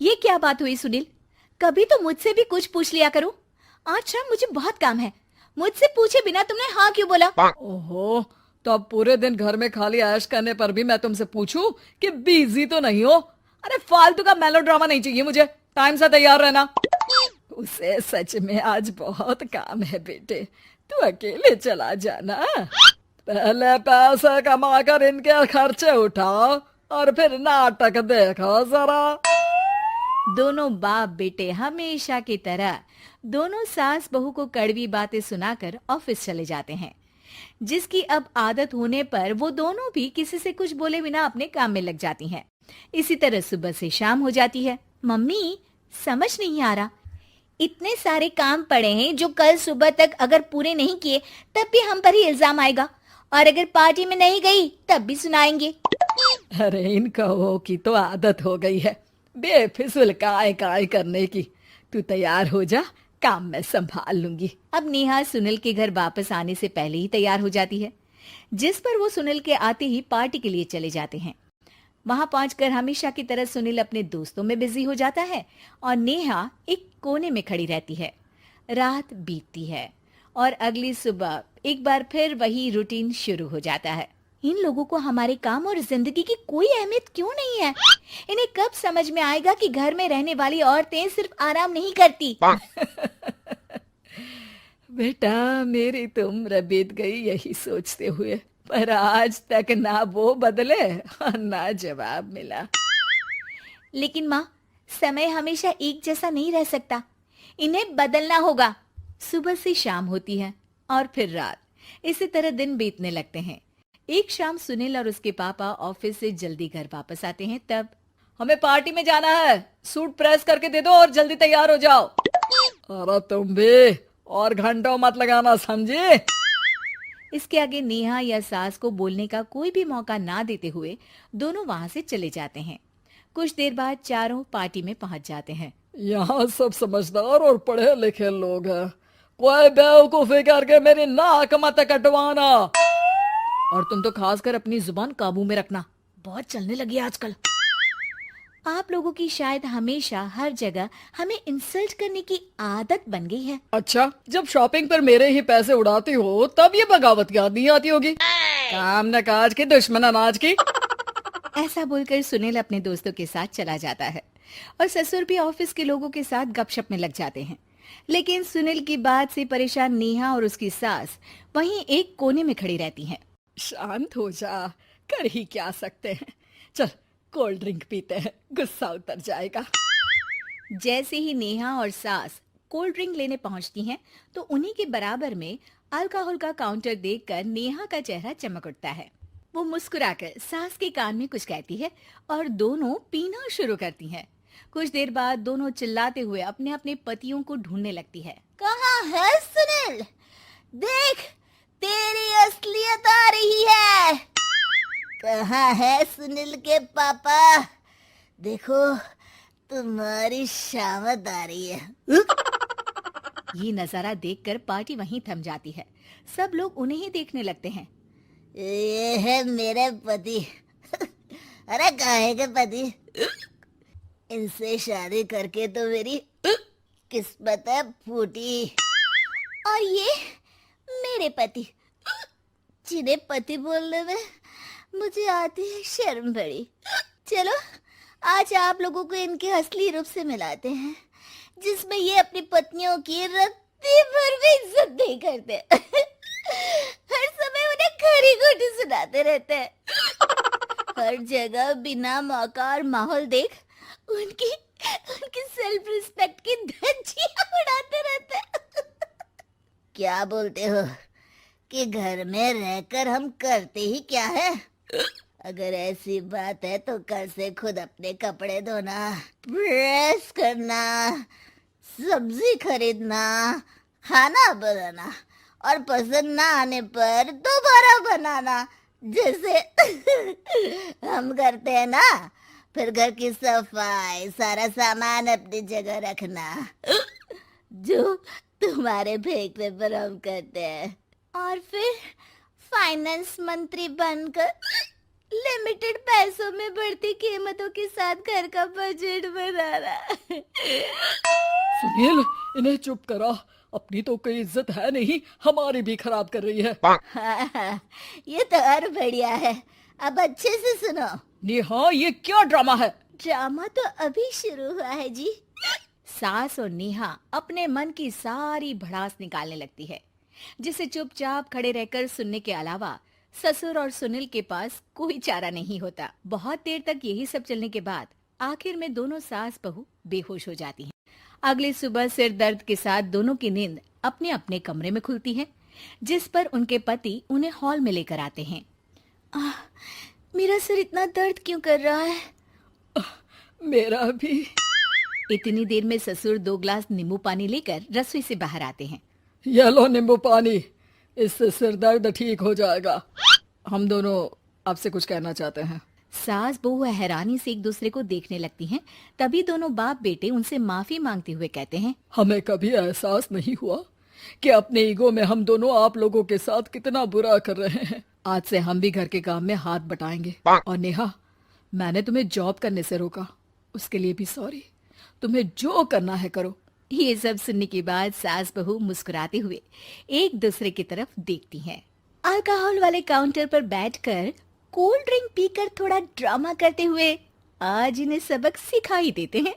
ये क्या बात हुई सुनील? कभी तो मुझसे भी कुछ पूछ लिया करो। आज शाम मुझे बहुत काम है। मुझसे पूछे बिना तुमने हाँ क्यों बोला? ओहो, तो अब पूरे दिन घर में खाली ऐश करने पर भी मैं तुमसे पूछूं कि बिजी तो नहीं हो? अरे फालतू का मेलोड्रामा नहीं चाहिए मुझे। टाइम से तैयार रहना। उसे सच में आज बहुत काम है बेटे, तू अकेले चला जाना। पहले पैसे कमा कर इनके खर्चे उठाओ और फिर नाटक देखो जरा। दोनों बाप बेटे हमेशा की तरह दोनों सास बहू को कड़वी बातें सुनाकर ऑफिस चले जाते हैं, जिसकी अब आदत होने पर वो दोनों भी किसी से कुछ बोले बिना अपने काम में लग जाती हैं। इसी तरह सुबह से शाम हो जाती है। मम्मी, समझ नहीं आ रहा, इतने सारे काम पड़े हैं जो कल सुबह तक अगर पूरे नहीं किए तब भी हम पर ही इल्जाम आएगा, और अगर पार्टी में नहीं गई तब भी सुनाएंगे। अरे इन कहो की तो आदत हो गई है बेफिजुल काय काय करने की। तू तैयार हो जा, काम मैं संभाल लूंगी। अब नेहा सुनील के घर वापस आने से पहले ही तैयार हो जाती है, जिस पर वो सुनील के आते ही पार्टी के लिए चले जाते हैं। वहां पहुंचकर हमेशा की तरह सुनील अपने दोस्तों में बिजी हो जाता है और नेहा एक कोने में खड़ी रहती है। रात बीतती है और अगली सुबह एक बार फिर वही रूटीन शुरू हो जाता है। इन लोगों को हमारे काम और जिंदगी की कोई अहमियत क्यों नहीं है? इन्हें कब समझ में आएगा कि घर में रहने वाली औरतें सिर्फ आराम नहीं करती। बेटा मेरी तो उम्र बीत गई यही सोचते हुए, पर आज तक ना वो बदले और ना जवाब मिला। लेकिन माँ, समय हमेशा एक जैसा नहीं रह सकता, इन्हें बदलना होगा। सुबह से शाम होती है और फिर रात। इसी तरह दिन बीतने लगते हैं। एक शाम सुनील और उसके पापा ऑफिस से जल्दी घर वापस आते हैं। तब हमें पार्टी में जाना है, सूट प्रेस करके दे दो और जल्दी तैयार हो जाओ। अरे तुम भी और घंटों मत लगाना, समझे? इसके आगे नेहा या सास को बोलने का कोई भी मौका ना देते हुए दोनों वहां से चले जाते हैं। कुछ देर बाद चारों पार्टी में पहुंच जाते हैं। यहाँ सब समझदार और पढ़े लिखे लोग हैं, कोई बेवकूफी करके मेरी नाक मत कटवाना। और तुम तो खासकर अपनी जुबान काबू में रखना, बहुत चलने लगी है आजकल। आप लोगों की शायद हमेशा हर जगह हमें इंसल्ट करने की आदत बन गई है। अच्छा, जब शॉपिंग पर मेरे ही पैसे उड़ाती हो तब ये बगावत याद नहीं आती होगी। काम न काज की, दुश्मन अनाज की। ऐसा बोलकर सुनील अपने दोस्तों के साथ चला जाता है और ससुर भी ऑफिस के लोगों के साथ गपशप में लग जाते हैं। लेकिन सुनील की बात से परेशान नेहा और उसकी सास वहीं एक कोने में खड़ी रहती हैं। शांत हो जा, कर ही क्या सकते हैं। चल कोल्ड ड्रिंक पीते हैं, गुस्सा उतर जाएगा। जैसे ही नेहा और सास कोल्ड ड्रिंक लेने पहुंचती हैं, तो उन्हीं के बराबर में अल्कोहल का काउंटर देखकर नेहा का चेहरा चमक उठता है। वो मुस्कुराकर सास के कान में कुछ कहती है और दोनों पीना शुरू करती हैं। कुछ देर बाद दोनों चिल्लाते हुए अपने अपने पतियों को ढूंढने लगती है। कहाँ है सुनील? देख, तेरी असलियत आ रही है। कहाँ है सुनील के पापा? देखो, तुम्हारी शामत आ रही है। ये नजारा देखकर पार्टी वहीं थम जाती है। सब लोग उन्हें ही देखने लगते हैं। ये है मेरे पति। अरे काहे के पति? इनसे शादी करके तो मेरी किस्मत है फूटी। और ये मेरे पति, जिन्हें पति बोलने में मुझे आती है शर्म बड़ी। चलो आज आप लोगों को इनके असली रूप से मिलाते हैं, जिसमें ये अपनी पत्नियों की रत्ती भर भी इज्जत नहीं करते। हर समय उन्हें खरी खोटी सुनाते रहते हैं। हर जगह बिना मौका और माहौल देख उनकी उनकी सेल्फ रिस्पेक्ट की धज्जियां उड़ाते रहते हैं। क्या बोलते हो कि घर में रहकर हम करते ही क्या है? अगर ऐसी बात है तो कल से खुद अपने कपड़े धोना, प्रेस करना, सब्जी खरीदना, खाना बनाना और पसंद ना आने पर दोबारा बनाना, जैसे हम करते हैं ना। फिर घर की सफाई, सारा सामान अपनी जगह रखना, जो तुम्हारे फेंकने पर हम करते हैं। और फिर फाइनेंस मंत्री बनकर लिमिटेड पैसों में बढ़ती कीमतों के साथ घर का बजट बनाना। सुनील, इन्हें चुप करा। अपनी तो कोई इज्जत है नहीं, हमारी भी खराब कर रही है। हाँ, ये तो और बढ़िया है। अब अच्छे से सुनो। नेहा, ये क्या ड्रामा है? ड्रामा तो अभी शुरू हुआ है जी। सास और नेहा अपने मन की सारी भड़ास निकालने लगती है, जिसे चुपचाप खड़े रहकर सुनने के अलावा ससुर और सुनील के पास कोई चारा नहीं होता। बहुत देर तक यही सब चलने के बाद आखिर में दोनों सास बहू बेहोश हो जाती हैं। अगली सुबह सिर दर्द के साथ दोनों की नींद अपने अपने कमरे में खुलती है, जिस पर उनके पति उन्हें हॉल में लेकर आते हैं। मेरा सिर इतना दर्द क्यों कर रहा है? मेरा भी। इतनी देर में ससुर 2 गिलास नींबू पानी लेकर रसोई से बाहर आते हैं। ये लो नींबू पानी, इससे सिर दर्द ठीक हो जाएगा। हम दोनों आपसे कुछ कहना चाहते हैं। सास बहू हैरानी से एक दूसरे को देखने लगती हैं। तभी दोनों बाप बेटे उनसे माफी मांगते हुए कहते हैं, हमें कभी एहसास नहीं हुआ कि अपने ईगो में हम दोनों आप लोगों के साथ कितना बुरा कर रहे हैं। आज से हम भी घर के काम में हाथ बटाएंगे। और नेहा, मैंने तुम्हें जॉब करने से रोका, उसके लिए भी सॉरी। तुम्हें जो करना है करो। ये सब सुनने के बाद सास बहू मुस्कुराते हुए एक दूसरे की तरफ देखती हैं। अल्कोहल वाले काउंटर पर बैठकर कोल्ड ड्रिंक पीकर थोड़ा ड्रामा करते हुए आज इन्हें सबक सिखा ही देते हैं।